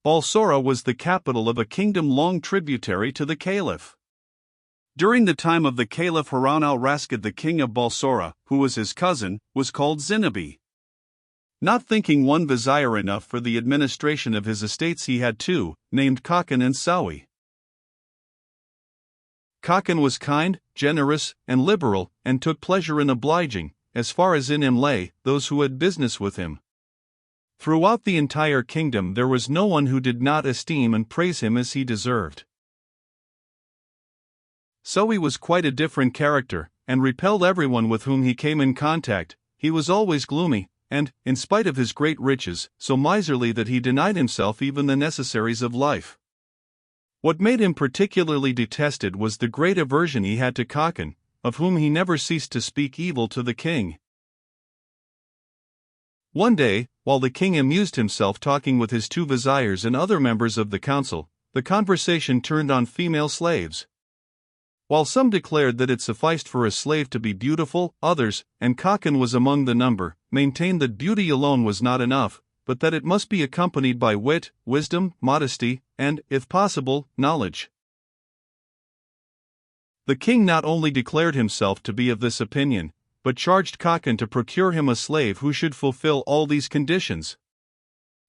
Balsora was the capital of a kingdom long tributary to the Caliph. During the time of the Caliph Harun al-Rashid, the king of Balsora, who was his cousin, was called Zinabi. Not thinking one vizier enough for the administration of his estates, he had two, named Khakan and Sawi. Khakan was kind, generous, and liberal, and took pleasure in obliging, as far as in him lay, those who had business with him. Throughout the entire kingdom there was no one who did not esteem and praise him as he deserved. Sawi was quite a different character, and repelled everyone with whom he came in contact. He was always gloomy, and, in spite of his great riches, so miserly that he denied himself even the necessaries of life. What made him particularly detested was the great aversion he had to Khakan, of whom he never ceased to speak evil to the king. One day, while the king amused himself talking with his two viziers and other members of the council, the conversation turned on female slaves. While some declared that it sufficed for a slave to be beautiful, others, and Khakan was among the number, maintained that beauty alone was not enough, but that it must be accompanied by wit, wisdom, modesty, and, if possible, knowledge. The king not only declared himself to be of this opinion, but charged Khakan to procure him a slave who should fulfill all these conditions.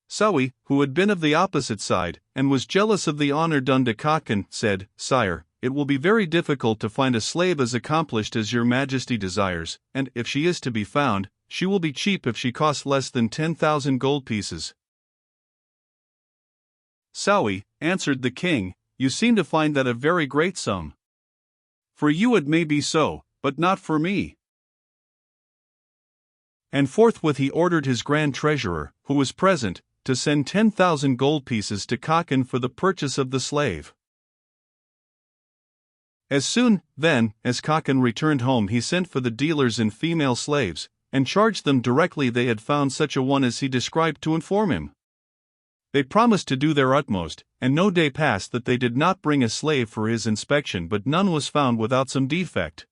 Sawi, who had been of the opposite side, and was jealous of the honor done to Khakan, said, "Sire, it will be very difficult to find a slave as accomplished as your majesty desires, and, if she is to be found, she will be cheap if she costs less than 10,000 gold pieces." "Sawi," answered the king, "you seem to find that a very great sum. For you it may be so, but not for me." And forthwith he ordered his grand treasurer, who was present, to send 10,000 gold pieces to Khakan for the purchase of the slave. As soon, then, as Khakan returned home, he sent for the dealers in female slaves, and charged them directly they had found such a one as he described to inform him. They promised to do their utmost, and no day passed that they did not bring a slave for his inspection, but none was found without some defect.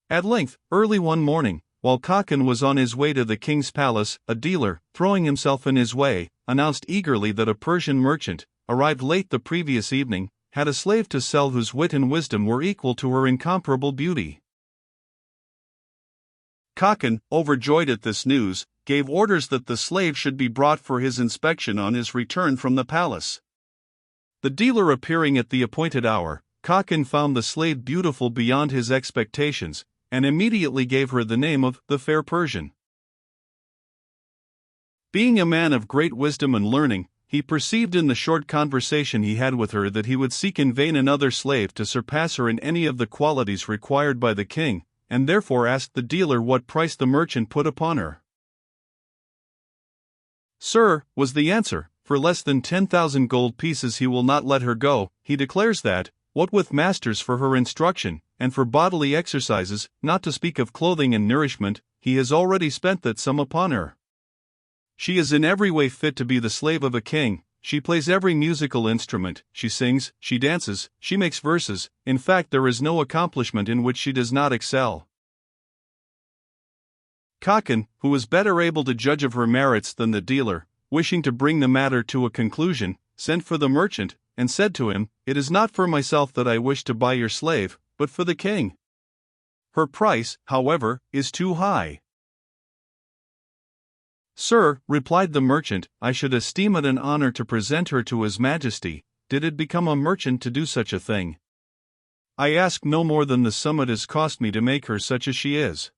At length, early one morning, while Khakan was on his way to the king's palace, a dealer, throwing himself in his way, announced eagerly that a Persian merchant, arrived late the previous evening, had a slave to sell whose wit and wisdom were equal to her incomparable beauty. Khakan, overjoyed at this news, gave orders that the slave should be brought for his inspection on his return from the palace. The dealer appearing at the appointed hour, Khakan found the slave beautiful beyond his expectations, and immediately gave her the name of the fair Persian. Being a man of great wisdom and learning, he perceived in the short conversation he had with her that he would seek in vain another slave to surpass her in any of the qualities required by the king, and therefore asked the dealer what price the merchant put upon her. "Sir," was the answer, "for less than 10,000 gold pieces he will not let her go. He declares that, what with masters for her instruction, and for bodily exercises, not to speak of clothing and nourishment, he has already spent that sum upon her. She is in every way fit to be the slave of a king. She plays every musical instrument, she sings, she dances, she makes verses, in fact there is no accomplishment in which she does not excel." Khakan, who was better able to judge of her merits than the dealer, wishing to bring the matter to a conclusion, sent for the merchant, and said to him, "It is not for myself that I wish to buy your slave, but for the king. Her price, however, is too high." "Sir," replied the merchant, "I should esteem it an honor to present her to His Majesty, did it become a merchant to do such a thing. I ask no more than the sum it has cost me to make her such as she is."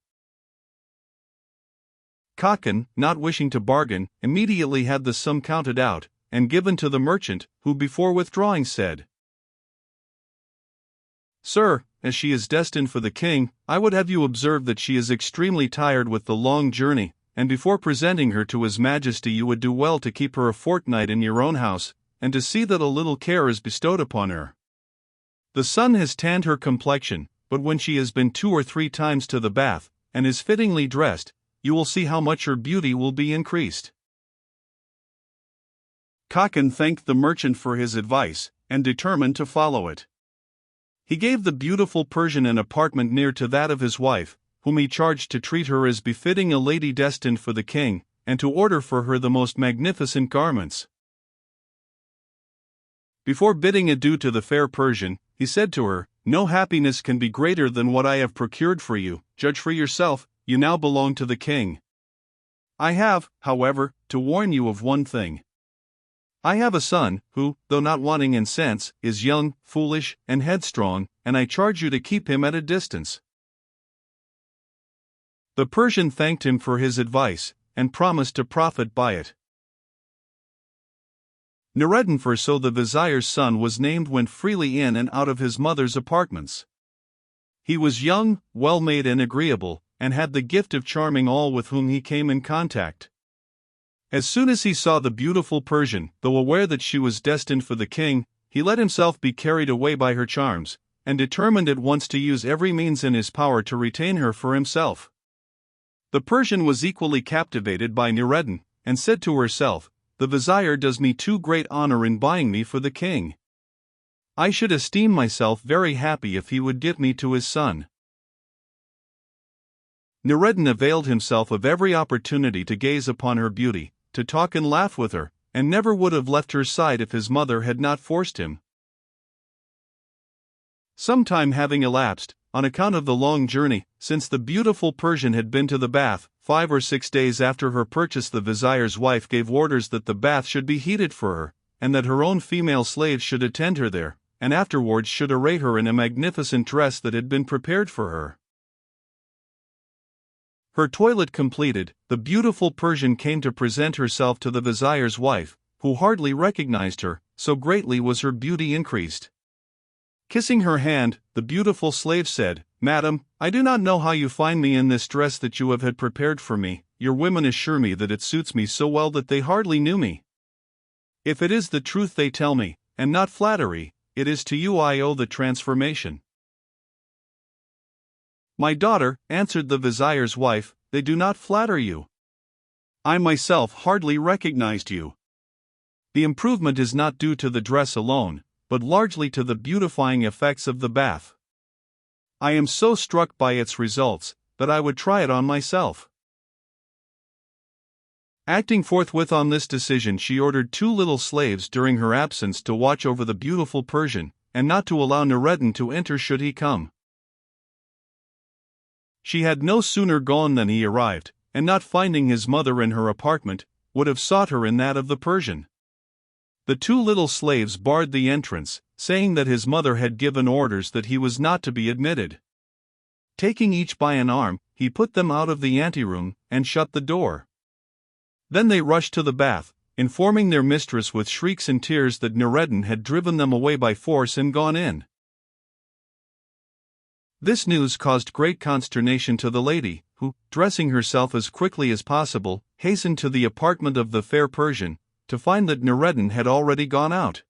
Khakan, not wishing to bargain, immediately had the sum counted out, and given to the merchant, who before withdrawing said, "Sir, as she is destined for the king, I would have you observe that she is extremely tired with the long journey, and before presenting her to His Majesty you would do well to keep her a fortnight in your own house, and to see that a little care is bestowed upon her. The sun has tanned her complexion, but when she has been 2 or 3 times to the bath, and is fittingly dressed, you will see how much her beauty will be increased." Khakan thanked the merchant for his advice, and determined to follow it. He gave the beautiful Persian an apartment near to that of his wife, whom he charged to treat her as befitting a lady destined for the king, and to order for her the most magnificent garments. Before bidding adieu to the fair Persian, he said to her, "No happiness can be greater than what I have procured for you. Judge for yourself, you now belong to the king. I have, however, to warn you of one thing. I have a son, who, though not wanting in sense, is young, foolish, and headstrong, and I charge you to keep him at a distance." The Persian thanked him for his advice, and promised to profit by it. Nureddin, for so the vizier's son was named, went freely in and out of his mother's apartments. He was young, well-made and agreeable, and had the gift of charming all with whom he came in contact. As soon as he saw the beautiful Persian, though aware that she was destined for the king, he let himself be carried away by her charms, and determined at once to use every means in his power to retain her for himself. The Persian was equally captivated by Nureddin, and said to herself, "The vizier does me too great honor in buying me for the king. I should esteem myself very happy if he would give me to his son." Nureddin availed himself of every opportunity to gaze upon her beauty, to talk and laugh with her, and never would have left her side if his mother had not forced him. Some time having elapsed, on account of the long journey, since the beautiful Persian had been to the bath, 5 or 6 days after her purchase the vizier's wife gave orders that the bath should be heated for her, and that her own female slaves should attend her there, and afterwards should array her in a magnificent dress that had been prepared for her. Her toilet completed, the beautiful Persian came to present herself to the vizier's wife, who hardly recognized her, so greatly was her beauty increased. Kissing her hand, the beautiful slave said, "Madam, I do not know how you find me in this dress that you have had prepared for me. Your women assure me that it suits me so well that they hardly knew me. If it is the truth they tell me, and not flattery, it is to you I owe the transformation." "My daughter," answered the vizier's wife, "they do not flatter you. I myself hardly recognized you. The improvement is not due to the dress alone, but largely to the beautifying effects of the bath. I am so struck by its results, that I would try it on myself." Acting forthwith on this decision, she ordered 2 little slaves during her absence to watch over the beautiful Persian, and not to allow Nureddin to enter should he come. She had no sooner gone than he arrived, and not finding his mother in her apartment, would have sought her in that of the Persian. The 2 little slaves barred the entrance, saying that his mother had given orders that he was not to be admitted. Taking each by an arm, he put them out of the anteroom, and shut the door. Then they rushed to the bath, informing their mistress with shrieks and tears that Nureddin had driven them away by force and gone in. This news caused great consternation to the lady, who, dressing herself as quickly as possible, hastened to the apartment of the fair Persian, to find that Nureddin had already gone out.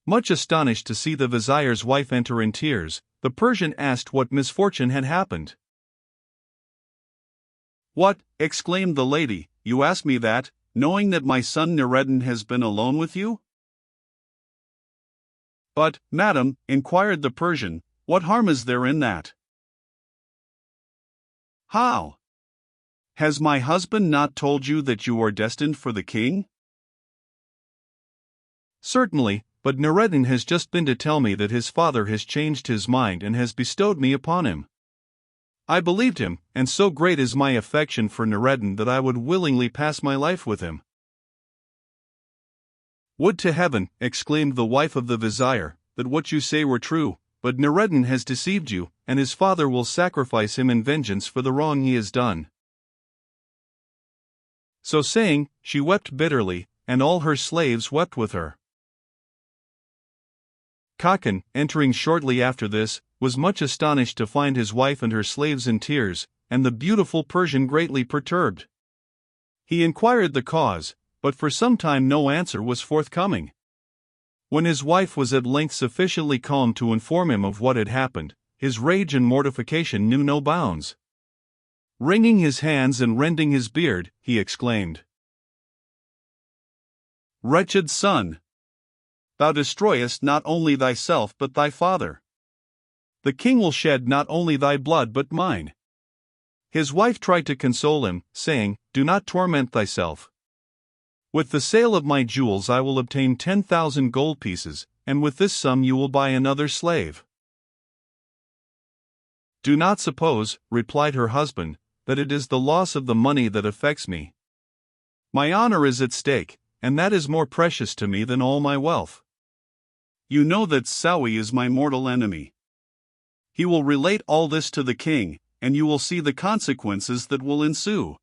Much astonished to see the vizier's wife enter in tears, the Persian asked what misfortune had happened. "What," exclaimed the lady, "you ask me that, knowing that my son Nureddin has been alone with you?" "But, madam," inquired the Persian, "what harm is there in that?" "How? Has my husband not told you that you are destined for the king?" "Certainly, but Nureddin has just been to tell me that his father has changed his mind and has bestowed me upon him. I believed him, and so great is my affection for Nureddin that I would willingly pass my life with him." "Would to heaven," exclaimed the wife of the vizier, "that what you say were true, but Nureddin has deceived you, and his father will sacrifice him in vengeance for the wrong he has done." So saying, she wept bitterly, and all her slaves wept with her. Khacan, entering shortly after this, was much astonished to find his wife and her slaves in tears, and the beautiful Persian greatly perturbed. He inquired the cause, but for some time no answer was forthcoming. When his wife was at length sufficiently calm to inform him of what had happened, his rage and mortification knew no bounds. Wringing his hands and rending his beard, he exclaimed, "Wretched son! Thou destroyest not only thyself but thy father. The king will shed not only thy blood but mine. His wife tried to console him, saying, "Do not torment thyself. With the sale of my jewels I will obtain 10,000 gold pieces, and with this sum you will buy another slave." "Do not suppose," replied her husband, "that it is the loss of the money that affects me. My honor is at stake, and that is more precious to me than all my wealth. You know that Sawi is my mortal enemy. He will relate all this to the king, and you will see the consequences that will ensue."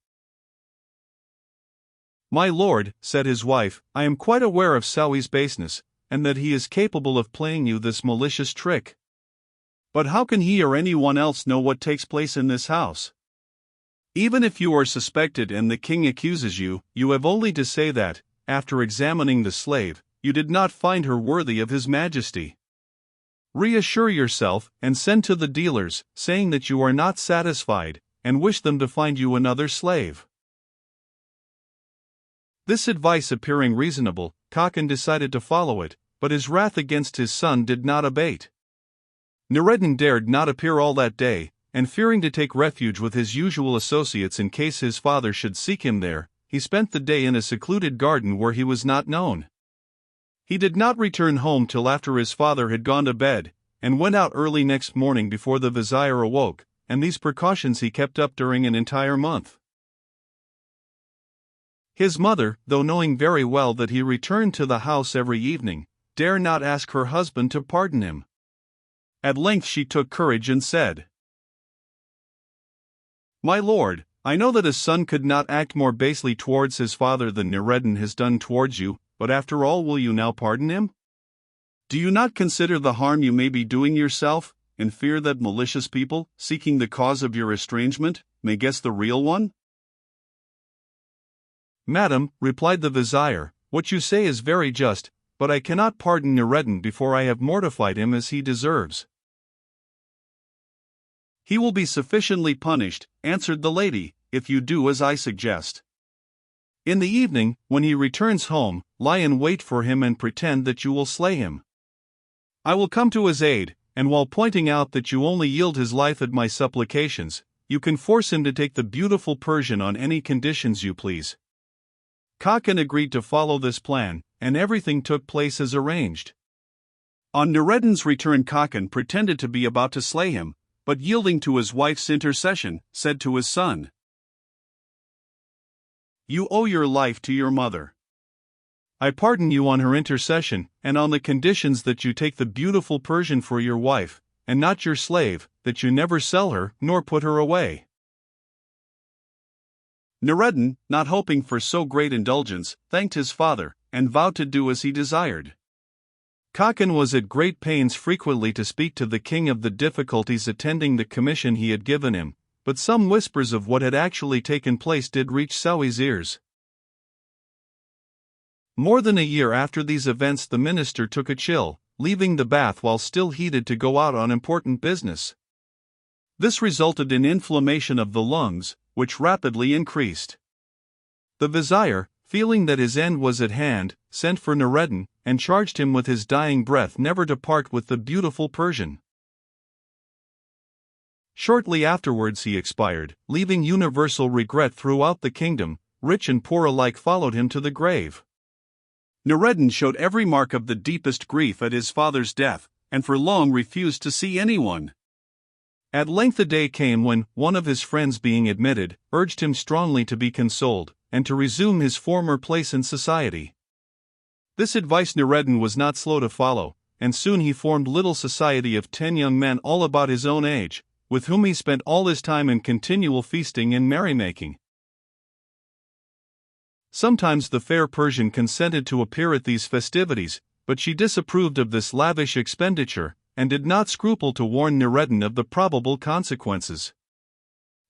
"My lord," said his wife, "I am quite aware of Sawi's baseness, and that he is capable of playing you this malicious trick. But how can he or anyone else know what takes place in this house? Even if you are suspected and the king accuses you, you have only to say that, after examining the slave, you did not find her worthy of his majesty. Reassure yourself, and send to the dealers, saying that you are not satisfied, and wish them to find you another slave." This advice appearing reasonable, Khacan decided to follow it, but his wrath against his son did not abate. Nureddin dared not appear all that day, and fearing to take refuge with his usual associates in case his father should seek him there, he spent the day in a secluded garden where he was not known. He did not return home till after his father had gone to bed, and went out early next morning before the vizier awoke, and these precautions he kept up during an entire month. His mother, though knowing very well that he returned to the house every evening, dare not ask her husband to pardon him. At length she took courage and said, "My lord, I know that a son could not act more basely towards his father than Nureddin has done towards you, but after all will you now pardon him? Do you not consider the harm you may be doing yourself, and fear that malicious people, seeking the cause of your estrangement, may guess the real one?" "Madam," replied the vizier, "what you say is very just, but I cannot pardon Nureddin before I have mortified him as he deserves." "He will be sufficiently punished," answered the lady, "if you do as I suggest. In the evening, when he returns home, lie in wait for him and pretend that you will slay him. I will come to his aid, and while pointing out that you only yield his life at my supplications, you can force him to take the beautiful Persian on any conditions you please." Khacan agreed to follow this plan, and everything took place as arranged. On Nureddin's return, Khacan pretended to be about to slay him, but yielding to his wife's intercession, said to his son, "You owe your life to your mother. I pardon you on her intercession, and on the conditions that you take the beautiful Persian for your wife, and not your slave, that you never sell her, nor put her away." Nureddin, not hoping for so great indulgence, thanked his father, and vowed to do as he desired. Khacan was at great pains frequently to speak to the king of the difficulties attending the commission he had given him, but some whispers of what had actually taken place did reach Sawi's ears. More than a year after these events, the minister took a chill, leaving the bath while still heated to go out on important business. This resulted in inflammation of the lungs, which rapidly increased. The vizier, feeling that his end was at hand, sent for Nureddin, and charged him with his dying breath never to part with the beautiful Persian. Shortly afterwards he expired, leaving universal regret throughout the kingdom. Rich and poor alike followed him to the grave. Nureddin showed every mark of the deepest grief at his father's death, and for long refused to see anyone. At length a day came when, one of his friends being admitted, urged him strongly to be consoled, and to resume his former place in society. This advice Nureddin was not slow to follow, and soon he formed little society of 10 young men all about his own age, with whom he spent all his time in continual feasting and merrymaking. Sometimes the fair Persian consented to appear at these festivities, but she disapproved of this lavish expenditure, and did not scruple to warn Nureddin of the probable consequences.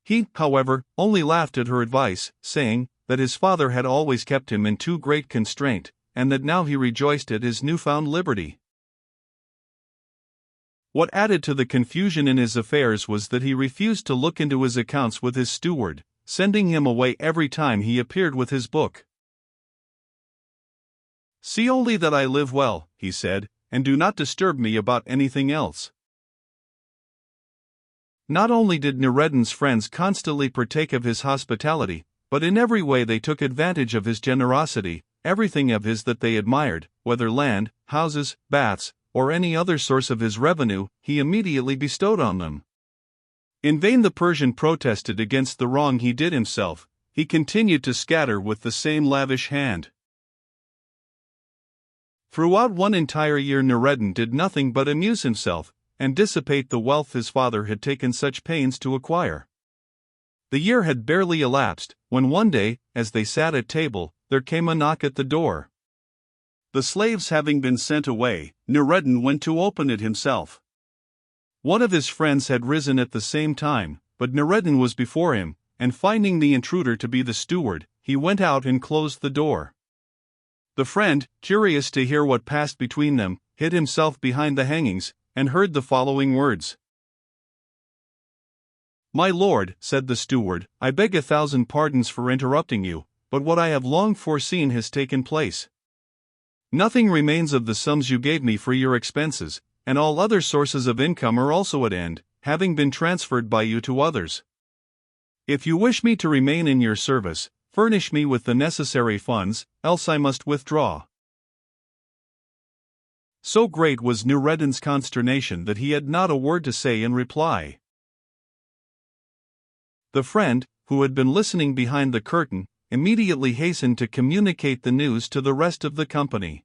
He, however, only laughed at her advice, saying that his father had always kept him in too great constraint, and that now he rejoiced at his newfound liberty. What added to the confusion in his affairs was that he refused to look into his accounts with his steward, sending him away every time he appeared with his book. "See only that I live well," he said, "and do not disturb me about anything else." Not only did Nureddin's friends constantly partake of his hospitality, but in every way they took advantage of his generosity. Everything of his that they admired, whether land, houses, baths, or any other source of his revenue, he immediately bestowed on them. In vain the Persian protested against the wrong he did himself. He continued to scatter with the same lavish hand. Throughout one entire year Nureddin did nothing but amuse himself, and dissipate the wealth his father had taken such pains to acquire. The year had barely elapsed, when one day, as they sat at table, there came a knock at the door. The slaves having been sent away, Nureddin went to open it himself. One of his friends had risen at the same time, but Nureddin was before him, and finding the intruder to be the steward, he went out and closed the door. The friend, curious to hear what passed between them, hid himself behind the hangings, and heard the following words. "My lord," said the steward, "I beg 1,000 pardons for interrupting you, but what I have long foreseen has taken place. Nothing remains of the sums you gave me for your expenses, and all other sources of income are also at end, having been transferred by you to others. If you wish me to remain in your service, furnish me with the necessary funds, else I must withdraw." So great was Nureddin's consternation that he had not a word to say in reply. The friend, who had been listening behind the curtain, immediately hastened to communicate the news to the rest of the company.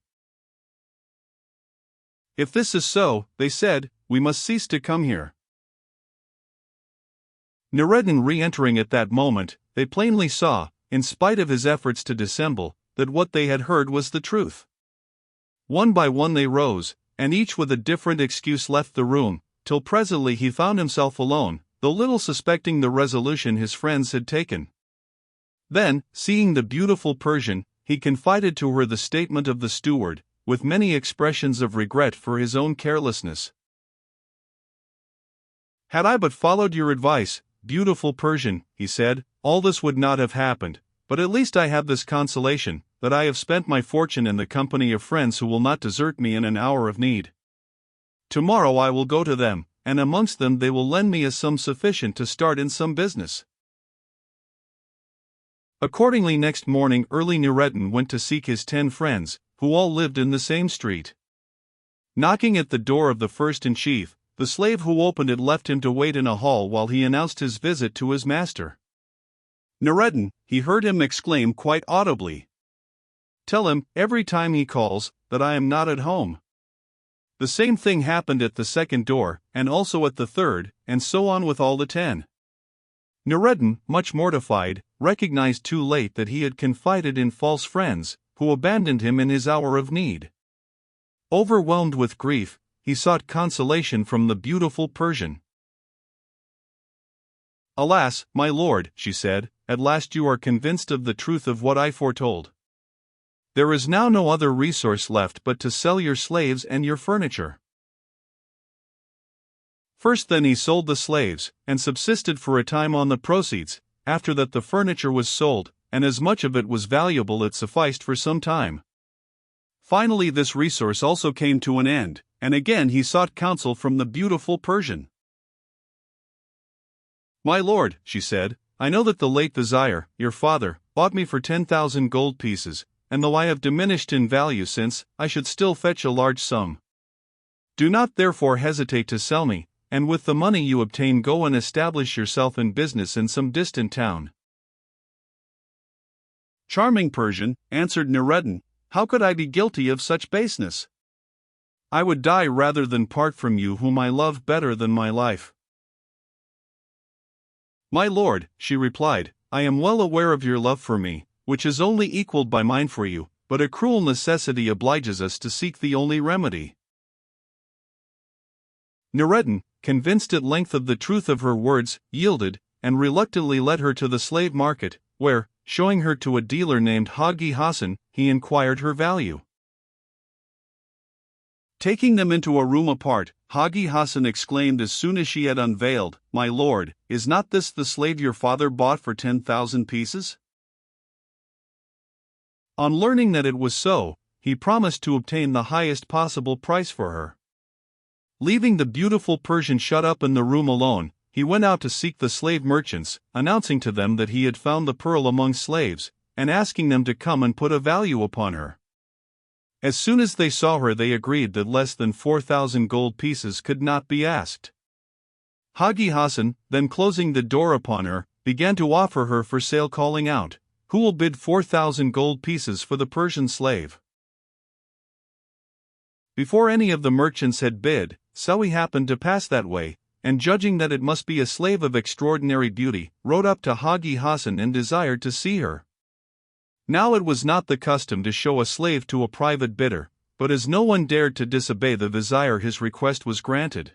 "If this is so," they said, "we must cease to come here." Nureddin re-entering at that moment, they plainly saw, in spite of his efforts to dissemble, that what they had heard was the truth. One by one they rose, and each with a different excuse left the room, till presently he found himself alone, though little suspecting the resolution his friends had taken. Then, seeing the beautiful Persian, he confided to her the statement of the steward, with many expressions of regret for his own carelessness. "Had I but followed your advice, beautiful Persian," he said, "all this would not have happened, but at least I have this consolation, that I have spent my fortune in the company of friends who will not desert me in an hour of need. Tomorrow I will go to them, and amongst them they will lend me a sum sufficient to start in some business." Accordingly next morning early Nureddin went to seek his 10 friends, who all lived in the same street. Knocking at the door of the first-in-chief, the slave who opened it left him to wait in a hall while he announced his visit to his master. Nureddin, he heard him exclaim quite audibly, "Tell him, every time he calls, that I am not at home." The same thing happened at the second door, and also at the third, and so on with all the 10. Nureddin, much mortified, recognized too late that he had confided in false friends, who abandoned him in his hour of need. Overwhelmed with grief, he sought consolation from the beautiful Persian. "Alas, my lord," she said, "at last you are convinced of the truth of what I foretold. There is now no other resource left but to sell your slaves and your furniture." First then he sold the slaves, and subsisted for a time on the proceeds. After that the furniture was sold, and as much of it was valuable it sufficed for some time. Finally this resource also came to an end, and again he sought counsel from the beautiful Persian. "My lord," she said, "I know that the late Vizier, your father, bought me for 10,000 gold pieces, and though I have diminished in value since, I should still fetch a large sum. Do not therefore hesitate to sell me, and with the money you obtain go and establish yourself in business in some distant town." "Charming Persian," answered Nureddin, "how could I be guilty of such baseness? I would die rather than part from you whom I love better than my life." "My lord," she replied, "I am well aware of your love for me, which is only equaled by mine for you, but a cruel necessity obliges us to seek the only remedy." Nureddin, convinced at length of the truth of her words, yielded, and reluctantly led her to the slave market, where, showing her to a dealer named Hagi Hassan, he inquired her value. Taking them into a room apart, Hagi Hassan exclaimed as soon as she had unveiled, "My lord, is not this the slave your father bought for 10,000 pieces?" On learning that it was so, he promised to obtain the highest possible price for her. Leaving the beautiful Persian shut up in the room alone, he went out to seek the slave merchants, announcing to them that he had found the pearl among slaves, and asking them to come and put a value upon her. As soon as they saw her, they agreed that less than 4,000 gold pieces could not be asked. Hagi Hassan, then closing the door upon her, began to offer her for sale, calling out, "Who will bid 4,000 gold pieces for the Persian slave?" Before any of the merchants had bid, Sawi happened to pass that way, and judging that it must be a slave of extraordinary beauty, rode up to Hagi Hassan and desired to see her. Now it was not the custom to show a slave to a private bidder, but as no one dared to disobey the vizier, his request was granted.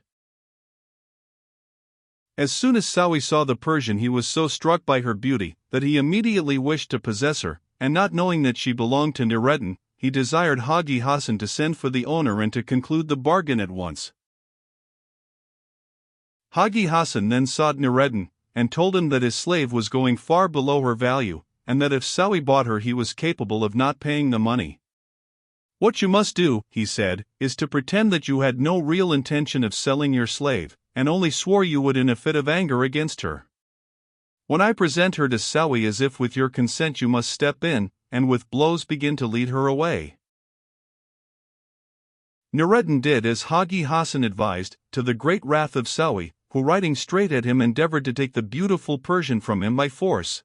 As soon as Sawi saw the Persian, he was so struck by her beauty that he immediately wished to possess her, and not knowing that she belonged to Nureddin, he desired Hagi Hassan to send for the owner and to conclude the bargain at once. Hagi Hassan then sought Nureddin, and told him that his slave was going far below her value, and that if Sawi bought her he was capable of not paying the money. "What you must do," he said, "is to pretend that you had no real intention of selling your slave, and only swore you would in a fit of anger against her. When I present her to Sawi, as if with your consent, you must step in, and with blows begin to lead her away." Nureddin did as Hagi Hassan advised, to the great wrath of Sawi, who, riding straight at him, endeavored to take the beautiful Persian from him by force.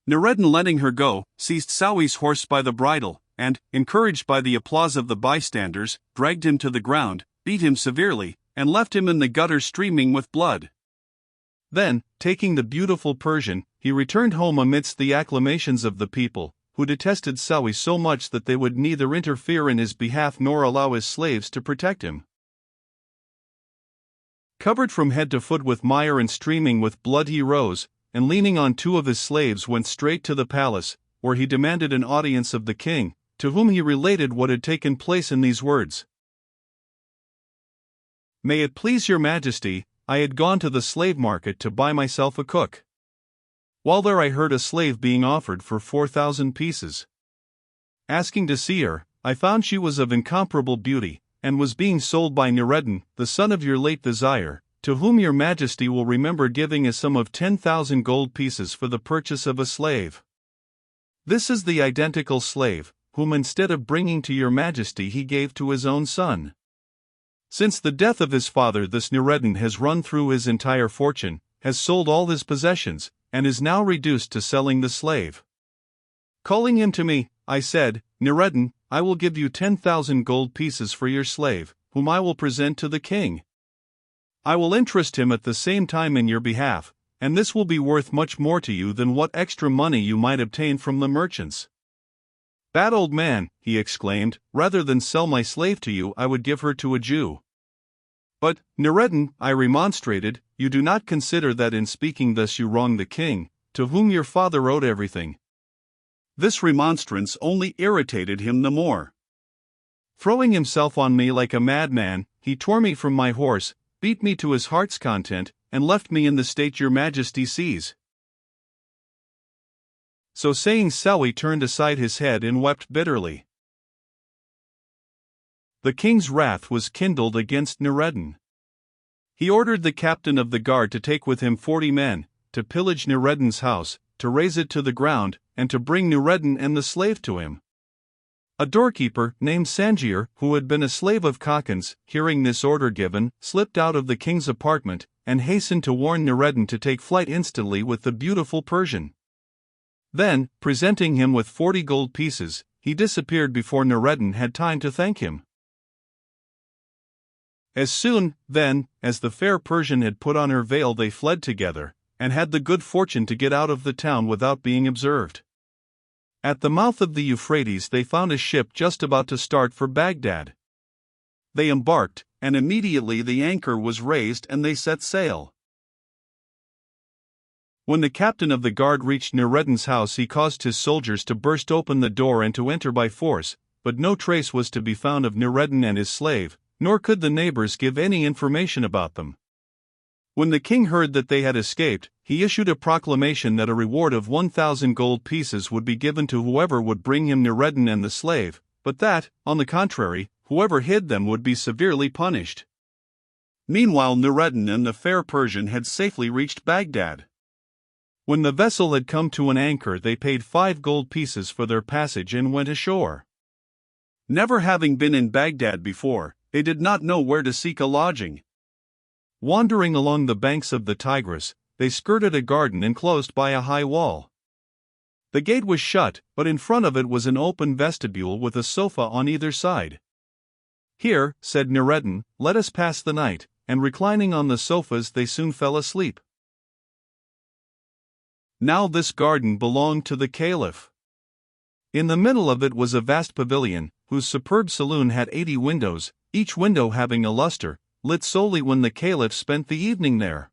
Nureddin, letting her go, seized Sawi's horse by the bridle, and, encouraged by the applause of the bystanders, dragged him to the ground, beat him severely, and left him in the gutter streaming with blood. Then, taking the beautiful Persian, he returned home amidst the acclamations of the people, who detested Sawi so much that they would neither interfere in his behalf nor allow his slaves to protect him. Covered from head to foot with mire and streaming with blood, he rose, and leaning on two of his slaves went straight to the palace, where he demanded an audience of the king, to whom he related what had taken place in these words: "May it please your majesty, I had gone to the slave market to buy myself a cook. While there I heard a slave being offered for 4,000 pieces. Asking to see her, I found she was of incomparable beauty, and was being sold by Nureddin, the son of your late vizier, to whom your majesty will remember giving a sum of 10,000 gold pieces for the purchase of a slave. This is the identical slave, whom instead of bringing to your majesty he gave to his own son. Since the death of his father, this Nureddin has run through his entire fortune, has sold all his possessions, and is now reduced to selling the slave. Calling him to me, I said, 'Nureddin, I will give you 10,000 gold pieces for your slave, whom I will present to the king. I will interest him at the same time in your behalf, and this will be worth much more to you than what extra money you might obtain from the merchants.' 'Bad old man,' he exclaimed, 'rather than sell my slave to you, I would give her to a Jew.' 'But, Nureddin,' I remonstrated, 'you do not consider that in speaking thus you wrong the king, to whom your father owed everything.' This remonstrance only irritated him the more. Throwing himself on me like a madman, he tore me from my horse, beat me to his heart's content, and left me in the state your majesty sees." So saying, Sawi turned aside his head and wept bitterly. The king's wrath was kindled against Nureddin. He ordered the captain of the guard to take with him 40 men, to pillage Nureddin's house, to raze it to the ground, and to bring Nureddin and the slave to him. A doorkeeper, named Sanjir, who had been a slave of Khakan's, hearing this order given, slipped out of the king's apartment, and hastened to warn Nureddin to take flight instantly with the beautiful Persian. Then, presenting him with 40 gold pieces, he disappeared before Nureddin had time to thank him. As soon, then, as the fair Persian had put on her veil, they fled together, and had the good fortune to get out of the town without being observed. At the mouth of the Euphrates they found a ship just about to start for Baghdad. They embarked, and immediately the anchor was raised and they set sail. When the captain of the guard reached Nureddin's house, he caused his soldiers to burst open the door and to enter by force, but no trace was to be found of Nureddin and his slave, nor could the neighbors give any information about them. When the king heard that they had escaped, he issued a proclamation that a reward of 1,000 gold pieces would be given to whoever would bring him Nureddin and the slave, but that, on the contrary, whoever hid them would be severely punished. Meanwhile, Nureddin and the fair Persian had safely reached Baghdad. When the vessel had come to an anchor, they paid 5 gold pieces for their passage and went ashore. Never having been in Baghdad before, they did not know where to seek a lodging. Wandering along the banks of the Tigris, they skirted a garden enclosed by a high wall. The gate was shut, but in front of it was an open vestibule with a sofa on either side. "Here," said Nureddin, "let us pass the night," and reclining on the sofas they soon fell asleep. Now this garden belonged to the Caliph. In the middle of it was a vast pavilion, whose superb saloon had 80 windows, each window having a luster, lit solely when the Caliph spent the evening there.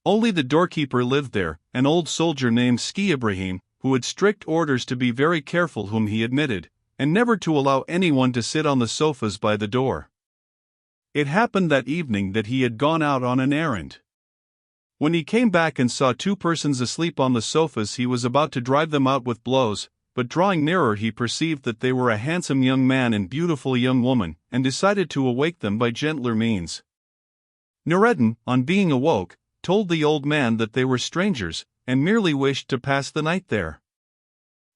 Only the doorkeeper lived there, an old soldier named Ski Ibrahim, who had strict orders to be very careful whom he admitted, and never to allow anyone to sit on the sofas by the door. It happened that evening that he had gone out on an errand. When he came back and saw 2 persons asleep on the sofas, he was about to drive them out with blows, but drawing nearer he perceived that they were a handsome young man and beautiful young woman, and decided to awake them by gentler means. Nureddin, on being awoke, told the old man that they were strangers, and merely wished to pass the night there.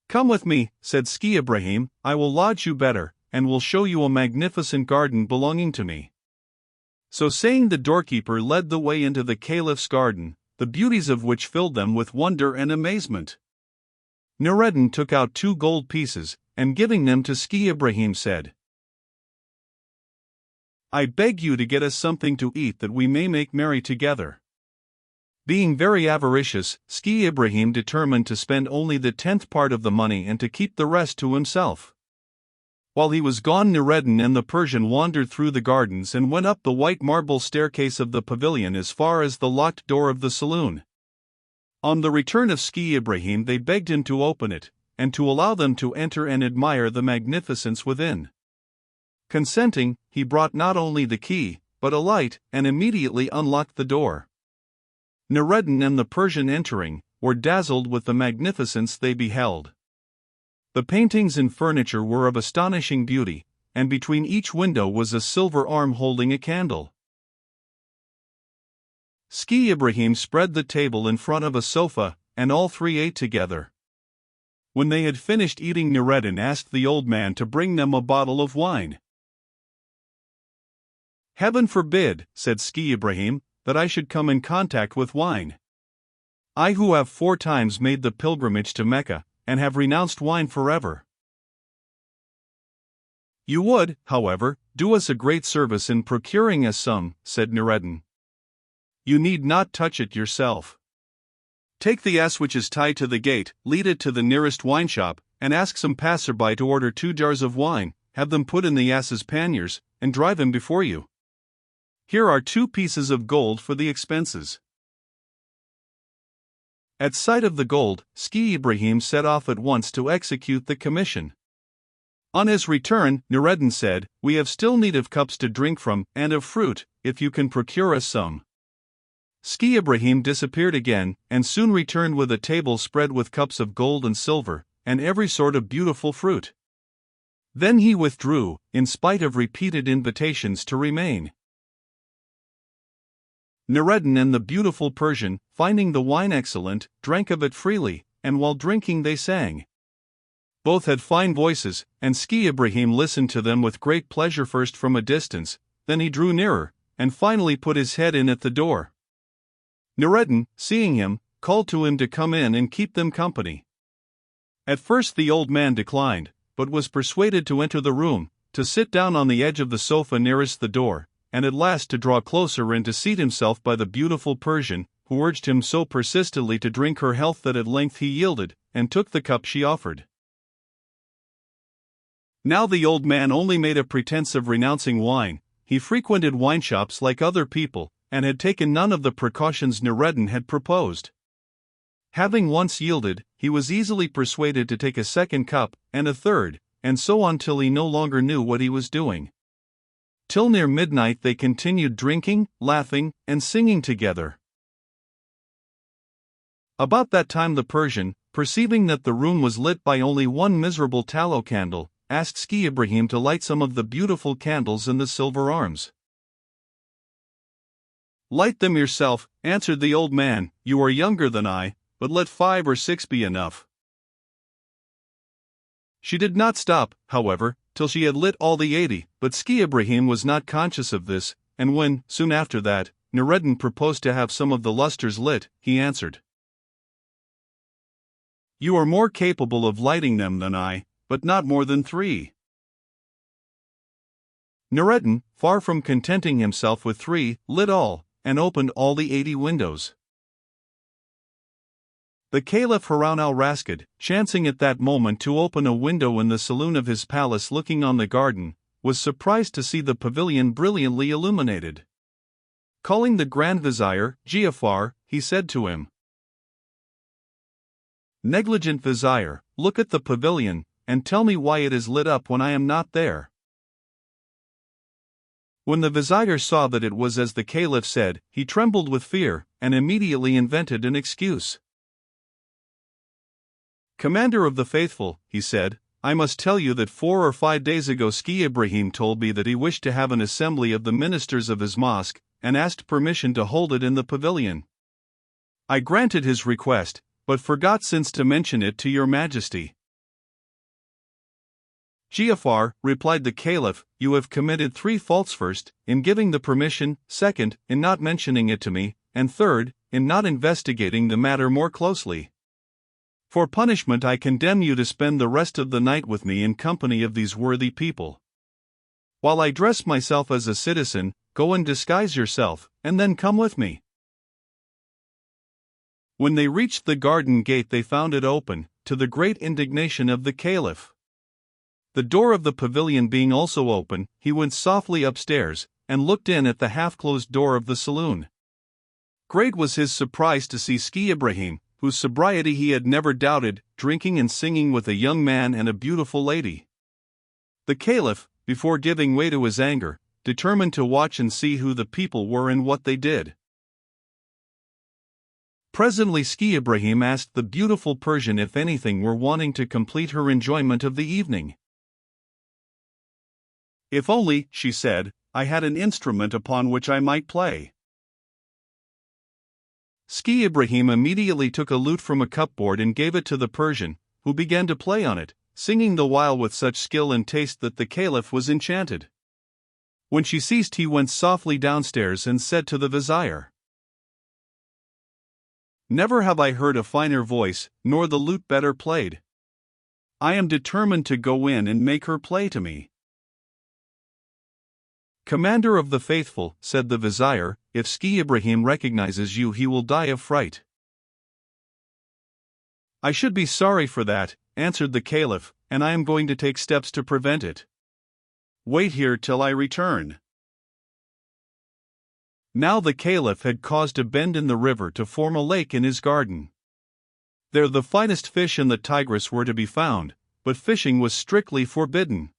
"Come with me," said Ski Ibrahim, "I will lodge you better, and will show you a magnificent garden belonging to me." So saying, the doorkeeper led the way into the Caliph's garden, the beauties of which filled them with wonder and amazement. Nureddin took out 2 gold pieces, and giving them to Ski Ibrahim said, "I beg you to get us something to eat that we may make merry together." Being very avaricious, Ski Ibrahim determined to spend only the 10th part of the money and to keep the rest to himself. While he was gone, Nureddin and the Persian wandered through the gardens and went up the white marble staircase of the pavilion as far as the locked door of the saloon. On the return of Ski Ibrahim, they begged him to open it, and to allow them to enter and admire the magnificence within. Consenting, he brought not only the key, but a light, and immediately unlocked the door. Nureddin and the Persian, entering, were dazzled with the magnificence they beheld. The paintings and furniture were of astonishing beauty, and between each window was a silver arm holding a candle. Ski Ibrahim spread the table in front of a sofa, and all 3 ate together. When they had finished eating, Nureddin asked the old man to bring them a bottle of wine. "Heaven forbid," said Ski Ibrahim, "that I should come in contact with wine. I who have 4 times made the pilgrimage to Mecca, and have renounced wine forever." "You would, however, do us a great service in procuring us some," said Nureddin. "You need not touch it yourself. Take the ass which is tied to the gate, lead it to the nearest wine shop, and ask some passerby to order 2 jars of wine, have them put in the ass's panniers, and drive him before you. Here are 2 pieces of gold for the expenses." At sight of the gold, Ski Ibrahim set off at once to execute the commission. On his return, Nureddin said, "We have still need of cups to drink from, and of fruit, if you can procure us some." Ski Ibrahim disappeared again, and soon returned with a table spread with cups of gold and silver, and every sort of beautiful fruit. Then he withdrew, in spite of repeated invitations to remain. Nureddin and the beautiful Persian, finding the wine excellent, drank of it freely, and while drinking they sang. Both had fine voices, and Ski Ibrahim listened to them with great pleasure, first from a distance, then he drew nearer, and finally put his head in at the door. Nureddin, seeing him, called to him to come in and keep them company. At first the old man declined, but was persuaded to enter the room, to sit down on the edge of the sofa nearest the door, and at last to draw closer and to seat himself by the beautiful Persian, who urged him so persistently to drink her health that at length he yielded, and took the cup she offered. Now the old man only made a pretense of renouncing wine. He frequented wine shops like other people, and had taken none of the precautions Nureddin had proposed. Having once yielded, he was easily persuaded to take a second cup, and a third, and so on till he no longer knew what he was doing. Till near midnight they continued drinking, laughing, and singing together. About that time the Persian, perceiving that the room was lit by only 1 miserable tallow candle, asked Ski Ibrahim to light some of the beautiful candles in the silver arms. "Light them yourself," answered the old man. "You are younger than I, but let 5 or 6 be enough." She did not stop, however, till she had lit all the 80, but Ski-Ibrahim was not conscious of this, and when, soon after that, Noureddin proposed to have some of the lustres lit, he answered, "You are more capable of lighting them than I, but not more than 3. Noureddin, far from contenting himself with 3, lit all, and opened all the 80 windows. The Caliph Harun al-Rashid, chancing at that moment to open a window in the saloon of his palace looking on the garden, was surprised to see the pavilion brilliantly illuminated. Calling the Grand Vizier, Giafar, he said to him, "Negligent Vizier, look at the pavilion, and tell me why it is lit up when I am not there." When the Vizier saw that it was as the Caliph said, he trembled with fear, and immediately invented an excuse. "Commander of the Faithful," he said, "I must tell you that 4 or 5 days ago Ski-Ibrahim told me that he wished to have an assembly of the ministers of his mosque, and asked permission to hold it in the pavilion. I granted his request, but forgot since to mention it to your majesty." "Giafar," replied the Caliph, "you have committed 3 faults: first, in giving the permission; second, in not mentioning it to me; and third, in not investigating the matter more closely. For punishment I condemn you to spend the rest of the night with me in company of these worthy people. While I dress myself as a citizen, go and disguise yourself, and then come with me." When they reached the garden gate they found it open, to the great indignation of the Caliph. The door of the pavilion being also open, he went softly upstairs, and looked in at the half-closed door of the saloon. Great was his surprise to see Ski-Ibrahim, whose sobriety he had never doubted, drinking and singing with a young man and a beautiful lady. The Caliph, before giving way to his anger, determined to watch and see who the people were and what they did. Presently Ski-Ibrahim asked the beautiful Persian if anything were wanting to complete her enjoyment of the evening. "If only," she said, "I had an instrument upon which I might play." Ski-Ibrahim immediately took a lute from a cupboard and gave it to the Persian, who began to play on it, singing the while with such skill and taste that the Caliph was enchanted. When she ceased he went softly downstairs and said to the Vizier, "Never have I heard a finer voice, nor the lute better played. I am determined to go in and make her play to me." "Commander of the Faithful," said the Vizier, "if Ski-Ibrahim recognizes you he will die of fright." "I should be sorry for that," answered the Caliph, "and I am going to take steps to prevent it. Wait here till I return." Now the Caliph had caused a bend in the river to form a lake in his garden. There the finest fish in the Tigris were to be found, but fishing was strictly forbidden.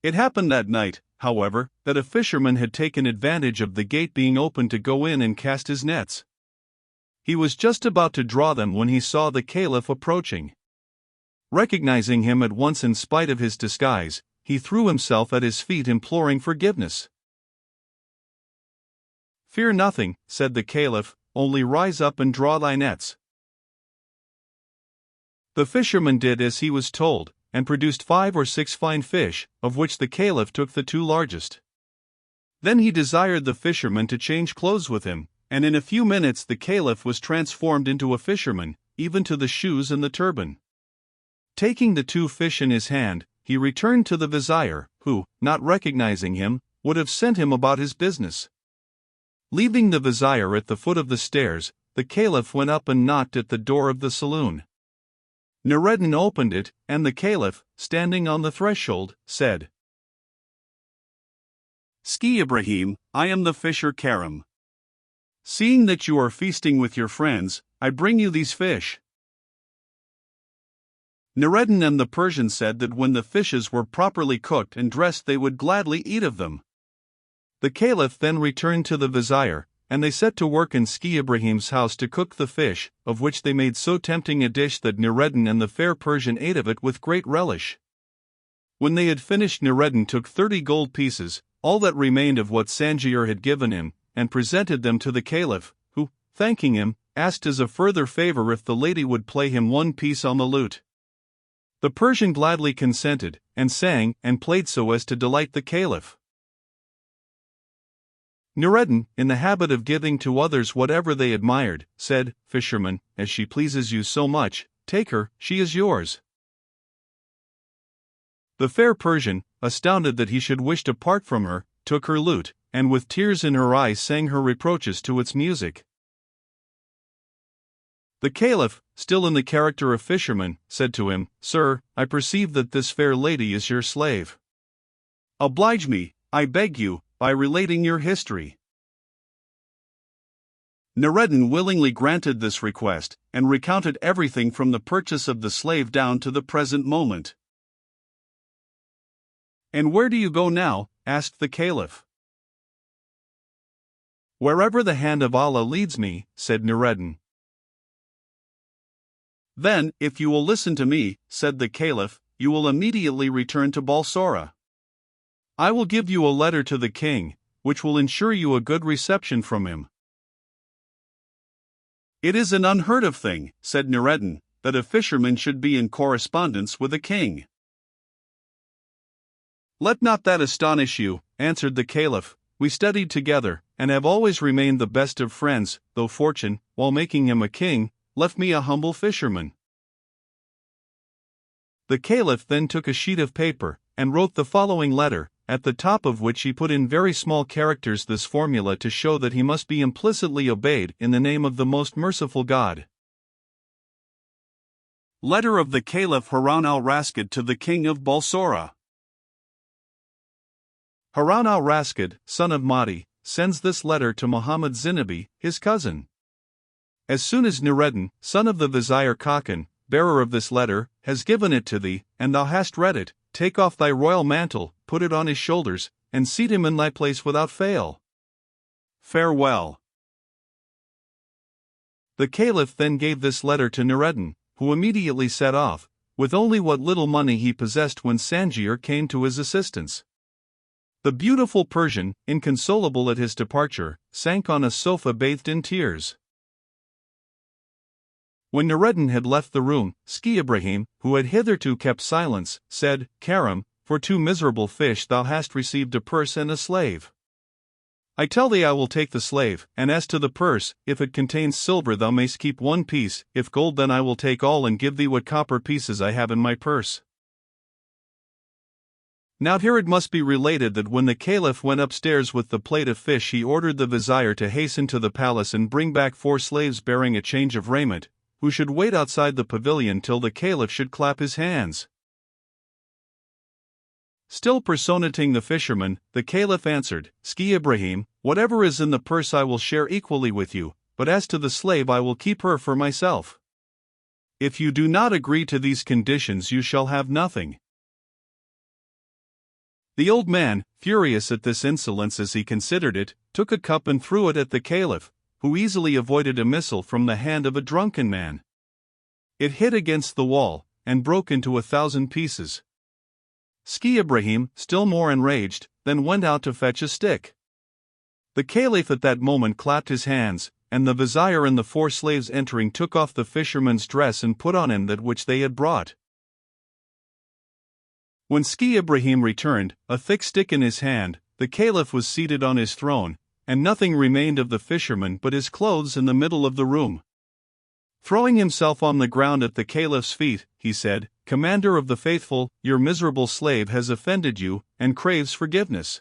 It happened that night, however, that a fisherman had taken advantage of the gate being open to go in and cast his nets. He was just about to draw them when he saw the Caliph approaching. Recognizing him at once in spite of his disguise, he threw himself at his feet imploring forgiveness. "Fear nothing," said the Caliph, "only rise up and draw thy nets." The fisherman did as he was told, and produced 5 or 6 fine fish, of which the Caliph took the 2 largest. Then he desired the fisherman to change clothes with him, and in a few minutes the Caliph was transformed into a fisherman, even to the shoes and the turban. Taking the 2 fish in his hand, he returned to the Vizier, who, not recognizing him, would have sent him about his business. Leaving the Vizier at the foot of the stairs, the Caliph went up and knocked at the door of the saloon. Noureddin opened it, and the Caliph, standing on the threshold, said, "Ski-Ibrahim, I am the fisher Karim. Seeing that you are feasting with your friends, I bring you these fish." Noureddin and the Persian said that when the fishes were properly cooked and dressed they would gladly eat of them. The Caliph then returned to the Vizier, and they set to work in Ski-Ibrahim's house to cook the fish, of which they made so tempting a dish that Noureddin and the fair Persian ate of it with great relish. When they had finished, Noureddin took 30 gold pieces, all that remained of what Sangiar had given him, and presented them to the Caliph, who, thanking him, asked as a further favor if the lady would play him one piece on the lute. The Persian gladly consented, and sang and played so as to delight the Caliph. Nureddin, in the habit of giving to others whatever they admired, said, "Fisherman, as she pleases you so much, take her, she is yours." The fair Persian, astounded that he should wish to part from her, took her lute, and with tears in her eyes sang her reproaches to its music. The Caliph, still in the character of fisherman, said to him, "Sir, I perceive that this fair lady is your slave. Oblige me, I beg you, by relating your history." Nureddin willingly granted this request, and recounted everything from the purchase of the slave down to the present moment. "And where do you go now?" asked the Caliph. "Wherever the hand of Allah leads me," said Nureddin. "Then, if you will listen to me," said the Caliph, "you will immediately return to Balsora. I will give you a letter to the king, which will ensure you a good reception from him." "It is an unheard of thing," said Nureddin, "that a fisherman should be in correspondence with a king." "Let not that astonish you," answered the Caliph. "We studied together, and have always remained the best of friends, though fortune, while making him a king, left me a humble fisherman." The Caliph then took a sheet of paper, and wrote the following letter, at the top of which he put in very small characters this formula to show that he must be implicitly obeyed in the name of the most merciful God. Letter of the Caliph Harun al-Rashid to the King of Balsora. Harun al-Rashid, son of Mahdi, sends this letter to Muhammad Zinabi, his cousin. As soon as Nureddin, son of the Vizier Khakan, bearer of this letter, has given it to thee, and thou hast read it, take off thy royal mantle, put it on his shoulders, and seat him in thy place without fail. Farewell. The Caliph then gave this letter to Nureddin, who immediately set off, with only what little money he possessed when Sangier came to his assistance. The beautiful Persian, inconsolable at his departure, sank on a sofa bathed in tears. When Nureddin had left the room, Ski-Ibrahim, who had hitherto kept silence, said, "Karam, for 2 miserable fish thou hast received a purse and a slave. I tell thee I will take the slave, and as to the purse, if it contains silver thou mayst keep 1 piece, if gold then I will take all and give thee what copper pieces I have in my purse." Now here it must be related that when the Caliph went upstairs with the plate of fish he ordered the Vizier to hasten to the palace and bring back 4 slaves bearing a change of raiment, who should wait outside the pavilion till the Caliph should clap his hands. Still personating the fisherman, the Caliph answered, "Ski-Ibrahim, whatever is in the purse I will share equally with you, but as to the slave I will keep her for myself. If you do not agree to these conditions you shall have nothing." The old man, furious at this insolence as he considered it, took a cup and threw it at the Caliph, who easily avoided a missile from the hand of a drunken man. It hit against the wall, and broke into 1,000 pieces. Ski-Ibrahim, still more enraged, then went out to fetch a stick. The Caliph at that moment clapped his hands, and the Vizier and the 4 slaves entering took off the fisherman's dress and put on him that which they had brought. When Ski-Ibrahim returned, a thick stick in his hand, the Caliph was seated on his throne, and nothing remained of the fisherman but his clothes in the middle of the room. Throwing himself on the ground at the Caliph's feet, he said, "Commander of the faithful, your miserable slave has offended you, and craves forgiveness."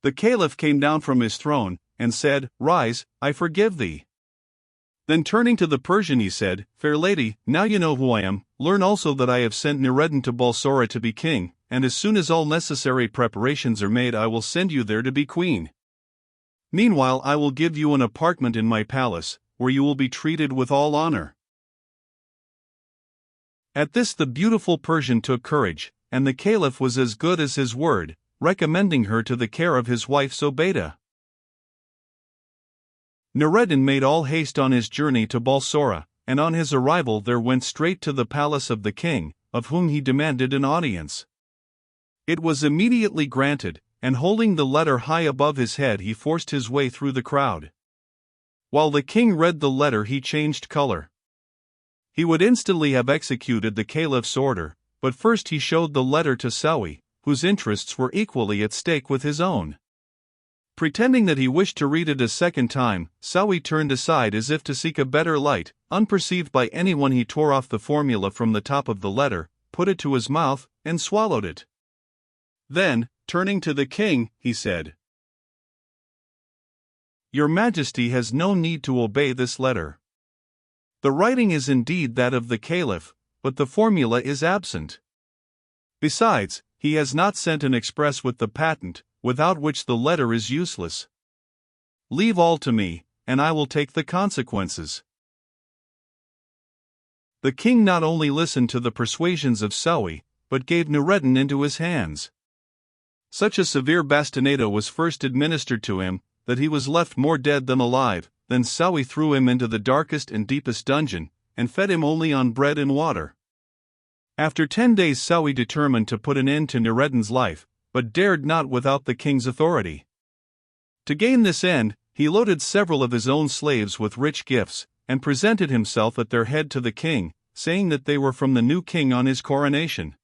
The Caliph came down from his throne, and said, "Rise, I forgive thee." Then turning to the Persian he said, "Fair lady, now you know who I am, learn also that I have sent Nureddin to Balsora to be king, and as soon as all necessary preparations are made I will send you there to be queen. Meanwhile I will give you an apartment in my palace, where you will be treated with all honor." At this the beautiful Persian took courage, and the Caliph was as good as his word, recommending her to the care of his wife Zobeida. Nureddin made all haste on his journey to Balsora, and on his arrival there went straight to the palace of the king, of whom he demanded an audience. It was immediately granted, and holding the letter high above his head he forced his way through the crowd. While the king read the letter he changed color. He would instantly have executed the caliph's order, but first he showed the letter to Sawi, whose interests were equally at stake with his own. Pretending that he wished to read it a second time, Sawi turned aside as if to seek a better light. Unperceived by anyone, he tore off the formula from the top of the letter, put it to his mouth, and swallowed it. Then, turning to the king, he said, "Your Majesty has no need to obey this letter. The writing is indeed that of the caliph, but the formula is absent. Besides, he has not sent an express with the patent, without which the letter is useless. Leave all to me, and I will take the consequences." The king not only listened to the persuasions of Sawi, but gave Nureddin into his hands. Such a severe bastinado was first administered to him, that he was left more dead than alive. Then Sawi threw him into the darkest and deepest dungeon, and fed him only on bread and water. After 10 days Sawi determined to put an end to Nureddin's life, but dared not without the king's authority. To gain this end, he loaded several of his own slaves with rich gifts, and presented himself at their head to the king, saying that they were from the new king on his coronation.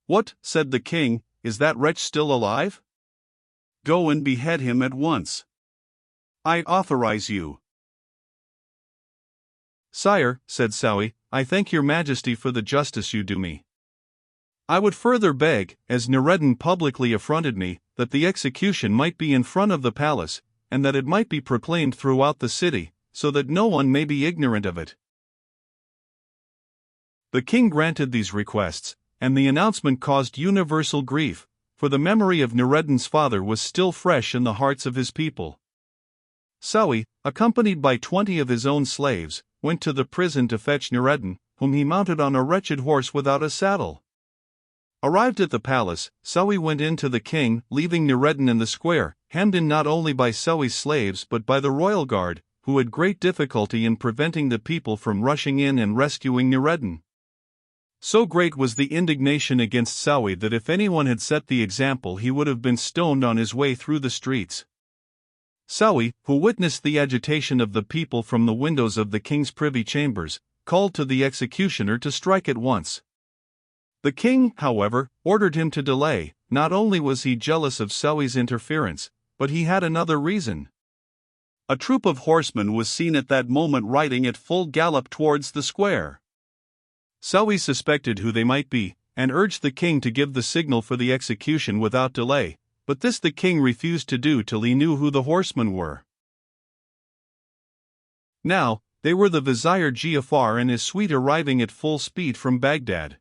"What," said the king, "is that wretch still alive? Go and behead him at once. I authorize you." "Sire," said Sawi, "I thank your Majesty for the justice you do me. I would further beg, as Nureddin publicly affronted me, that the execution might be in front of the palace, and that it might be proclaimed throughout the city, so that no one may be ignorant of it." The king granted these requests, and the announcement caused universal grief, for the memory of Nureddin's father was still fresh in the hearts of his people. Sawi, accompanied by 20 of his own slaves, went to the prison to fetch Nureddin, whom he mounted on a wretched horse without a saddle. Arrived at the palace, Sawi went in to the king, leaving Nureddin in the square, hemmed in not only by Sawi's slaves but by the royal guard, who had great difficulty in preventing the people from rushing in and rescuing Nureddin. So great was the indignation against Sawi that if anyone had set the example he would have been stoned on his way through the streets. Sawi, who witnessed the agitation of the people from the windows of the king's privy chambers, called to the executioner to strike at once. The king, however, ordered him to delay. Not only was he jealous of Sawi's interference, but he had another reason. A troop of horsemen was seen at that moment riding at full gallop towards the square. Sawi suspected who they might be, and urged the king to give the signal for the execution without delay, but this the king refused to do till he knew who the horsemen were. Now, they were the Vizier Giafar and his suite arriving at full speed from Baghdad.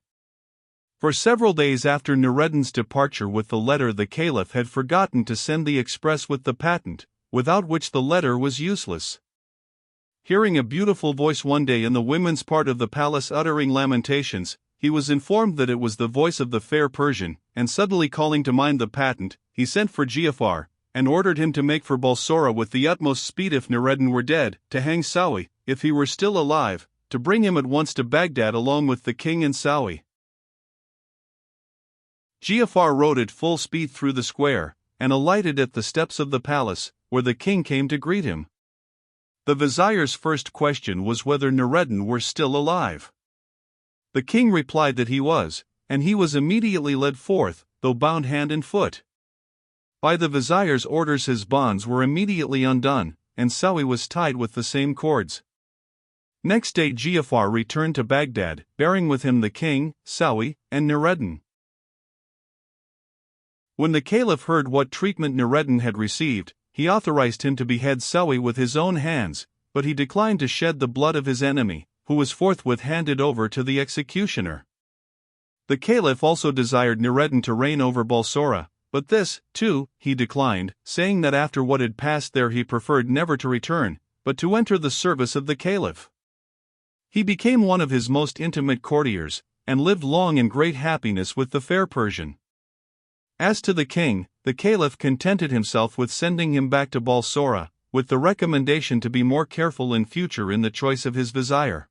For several days after Nureddin's departure with the letter, the caliph had forgotten to send the express with the patent, without which the letter was useless. Hearing a beautiful voice one day in the women's part of the palace uttering lamentations, he was informed that it was the voice of the fair Persian, and suddenly calling to mind the patent, he sent for Giafar, and ordered him to make for Balsora with the utmost speed if Nureddin were dead, to hang Sawi, if he were still alive, to bring him at once to Baghdad along with the king and Sawi. Giafar rode at full speed through the square, and alighted at the steps of the palace, where the king came to greet him. The vizier's first question was whether Nureddin were still alive. The king replied that he was, and he was immediately led forth, though bound hand and foot. By the vizier's orders his bonds were immediately undone, and Sawi was tied with the same cords. Next day Giafar returned to Baghdad, bearing with him the king, Sawi, and Nureddin. When the caliph heard what treatment Nureddin had received, he authorized him to behead Sawi with his own hands, but he declined to shed the blood of his enemy, who was forthwith handed over to the executioner. The caliph also desired Nureddin to reign over Balsora, but this, too, he declined, saying that after what had passed there he preferred never to return, but to enter the service of the caliph. He became one of his most intimate courtiers, and lived long in great happiness with the fair Persian. As to the king, the caliph contented himself with sending him back to Balsora, with the recommendation to be more careful in future in the choice of his vizier.